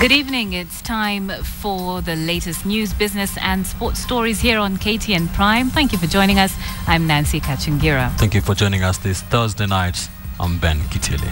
Good evening. It's time for the latest news, business and sports stories here on KTN Prime. Thank you for joining us. I'm Nancy Kachingira. Thank you for joining us this Thursday night. I'm Ben Kitili.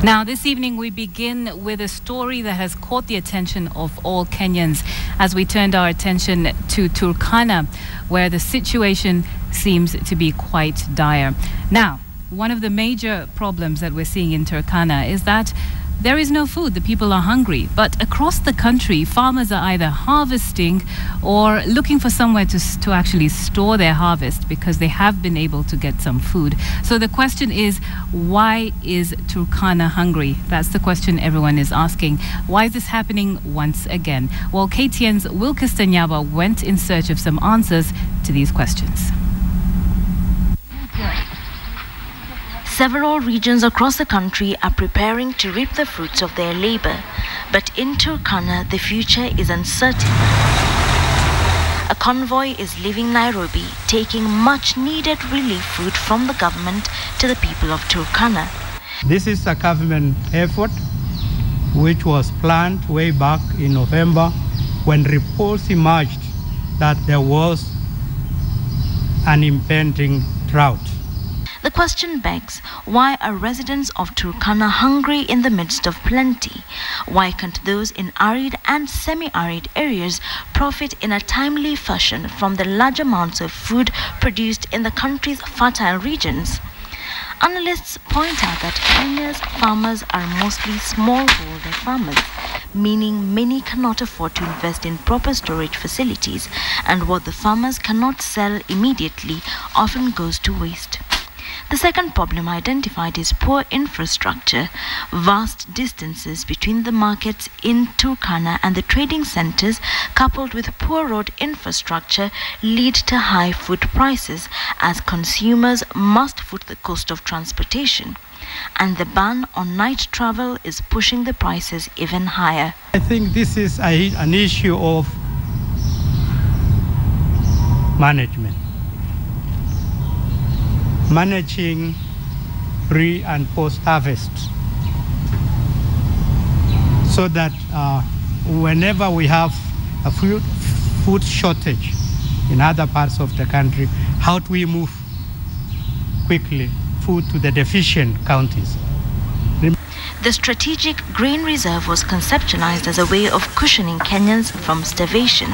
Now, this evening we begin with a story that has caught the attention of all Kenyans as we turned our attention to Turkana, where the situation seems to be quite dire. Now, one of the major problems that we're seeing in Turkana is that there is no food. The people are hungry. But across the country, farmers are either harvesting or looking for somewhere to actually store their harvest because they have been able to get some food. So the question is, why is Turkana hungry? That's the question everyone is asking. Why is this happening once again? Well, KTN's Wilkes Tanyaba went in search of some answers to these questions. Several regions across the country are preparing to reap the fruits of their labor, but in Turkana, the future is uncertain. A convoy is leaving Nairobi, taking much-needed relief food from the government to the people of Turkana. This is a government effort which was planned way back in November when reports emerged that there was an impending drought. The question begs, why are residents of Turkana hungry in the midst of plenty? Why can't those in arid and semi-arid areas profit in a timely fashion from the large amounts of food produced in the country's fertile regions? Analysts point out that Kenya's farmers are mostly smallholder farmers, meaning many cannot afford to invest in proper storage facilities, and what the farmers cannot sell immediately often goes to waste. The second problem identified is poor infrastructure. Vast distances between the markets in Turkana and the trading centers, coupled with poor road infrastructure, lead to high food prices as consumers must foot the cost of transportation. And the ban on night travel is pushing the prices even higher. I think this is an issue of management. Managing pre and post harvest so that whenever we have a food shortage in other parts of the country, how do we move quickly food to the deficient counties? The strategic grain reserve was conceptualized as a way of cushioning Kenyans from starvation.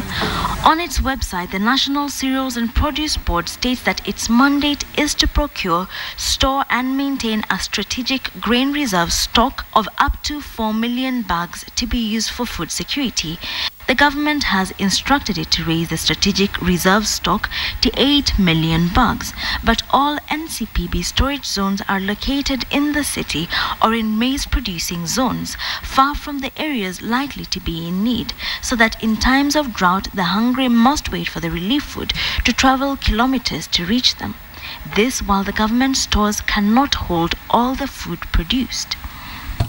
On its website, the National Cereals and Produce Board states that its mandate is to procure, store and maintain a strategic grain reserve stock of up to 4 million bags to be used for food security. The government has instructed it to raise the strategic reserve stock to 8 million bags, but all NCPB storage zones are located in the city or in maize-producing zones, far from the areas likely to be in need, so that in times of drought, the hungry must wait for the relief food to travel kilometers to reach them. This while the government stores cannot hold all the food produced.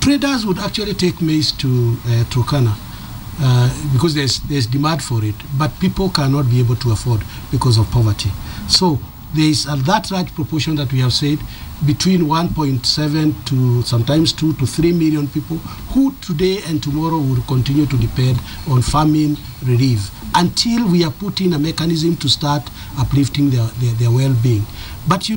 Traders would actually take maize to Turkana. Because there's demand for it, but people cannot be able to afford because of poverty. So there is that large proportion that we have said, between 1.7 to sometimes 2 to 3 million people who today and tomorrow will continue to depend on famine relief until we are putting a mechanism to start uplifting their well-being. But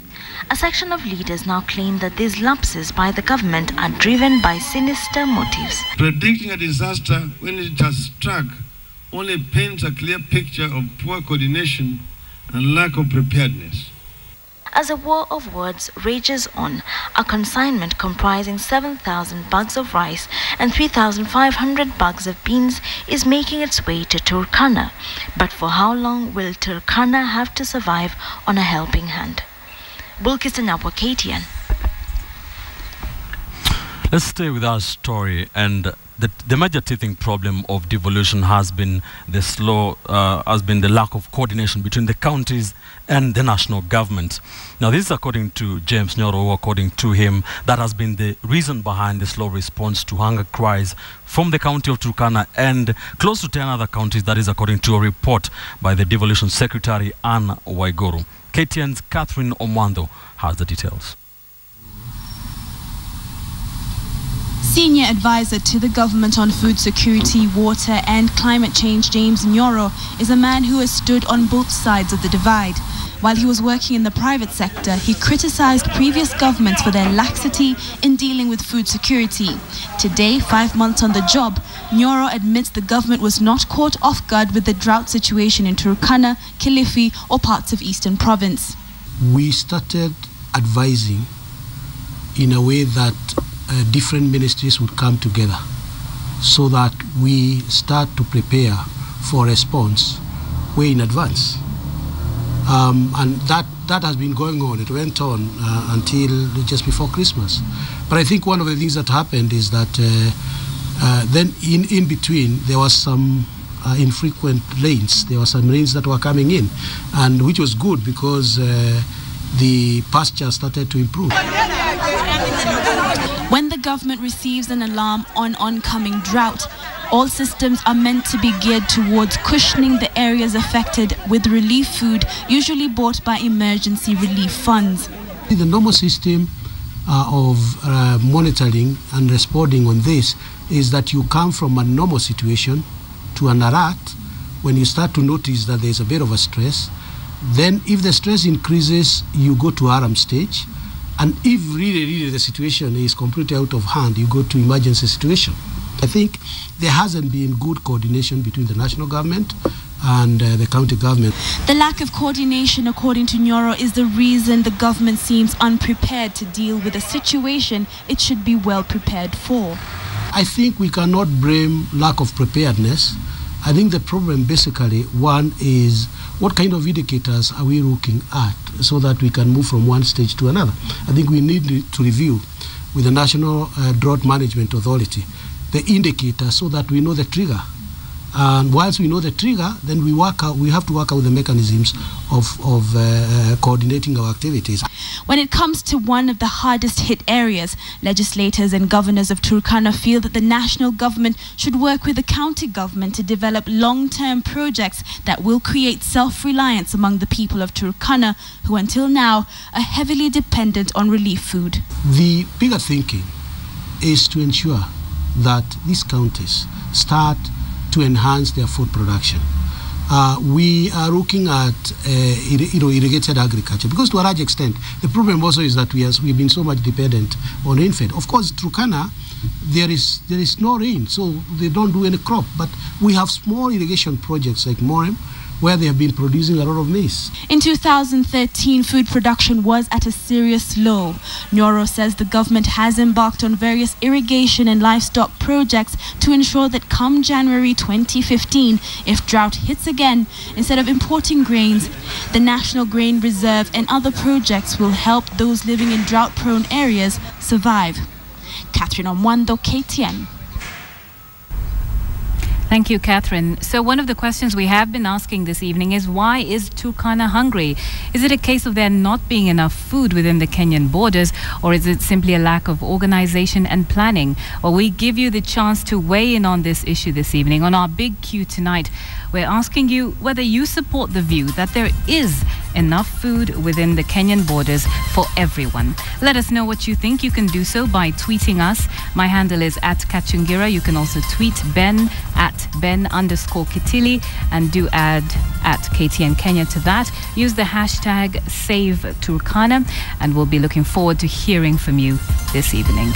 a section of leaders now claim that these lapses by the government are driven by sinister motives. Predicting a disaster when it has struck only paints a clear picture of poor coordination and lack of preparedness. As a war of words rages on, a consignment comprising 7,000 bags of rice and 3,500 bags of beans is making its way to Turkana. But for how long will Turkana have to survive on a helping hand? Wilkes Tanyaba, KTN. Let's stay with our story and the major teething problem of devolution has been the lack of coordination between the counties and the national government. Now, this is according to James Nyoro. According to him, that has been the reason behind the slow response to hunger cries from the county of Turkana and close to 10 other counties. That is according to a report by the devolution secretary, Anne Waiguru. KTN's Catherine Omwando has the details. Senior advisor to the government on food security, water and climate change, James Nyoro, is a man who has stood on both sides of the divide. While he was working in the private sector, he criticized previous governments for their laxity in dealing with food security. Today, 5 months on the job, Nyoro admits the government was not caught off guard with the drought situation in Turkana, Kilifi or parts of Eastern Province. We started advising in a way that different ministries would come together so that we start to prepare for response way in advance. And that has been going on. It went on until just before Christmas. But I think one of the things that happened is that then in between there was some infrequent rains. There were some rains that were coming in, and which was good because the pasture started to improve. When the government receives an alarm on oncoming drought, all systems are meant to be geared towards cushioning the areas affected with relief food, usually bought by emergency relief funds. The normal system of monitoring and responding on this is that you come from a normal situation to an alert when you start to notice that there's a bit of a stress. Then if the stress increases, you go to alarm stage. And if really the situation is completely out of hand, you go to emergency situation. I think there hasn't been good coordination between the national government and the county government. The lack of coordination, according to Nyoro, is the reason the government seems unprepared to deal with a situation it should be well prepared for. I think we cannot blame lack of preparedness. I think the problem basically, one is what kind of indicators are we looking at so that we can move from one stage to another. I think we need to review with the National Drought Management Authority the indicator so that we know the trigger. And once we know the trigger, then we have to work out the mechanisms of coordinating our activities. When it comes to one of the hardest hit areas, legislators and governors of Turkana feel that the national government should work with the county government to develop long-term projects that will create self-reliance among the people of Turkana, who until now are heavily dependent on relief food. The bigger thinking is to ensure that these counties start to enhance their food production. We are looking at irrigated agriculture because to a large extent the problem also is that we've been so much dependent on rainfed. Of course, Turkana, there is no rain, so they don't do any crop. But we have small irrigation projects like Morem, where they have been producing a lot of maize. In 2013, food production was at a serious low. Nyoro says the government has embarked on various irrigation and livestock projects to ensure that come January 2015, if drought hits again, instead of importing grains, the National Grain Reserve and other projects will help those living in drought-prone areas survive. Catherine Omwando, KTN. Thank you, Catherine. So one of the questions we have been asking this evening is, why is Turkana hungry? Is it a case of there not being enough food within the Kenyan borders, or is it simply a lack of organization and planning? Well, we give you the chance to weigh in on this issue this evening. On our Big Q tonight, we're asking you whether you support the view that there is enough food within the Kenyan borders for everyone. Let us know what you think. You can do so by tweeting us. My handle is @Kachungira. You can also tweet Ben @Ben_Kitili, and do add @KTN Kenya to that. Use the hashtag #SaveTurkana, and we'll be looking forward to hearing from you this evening.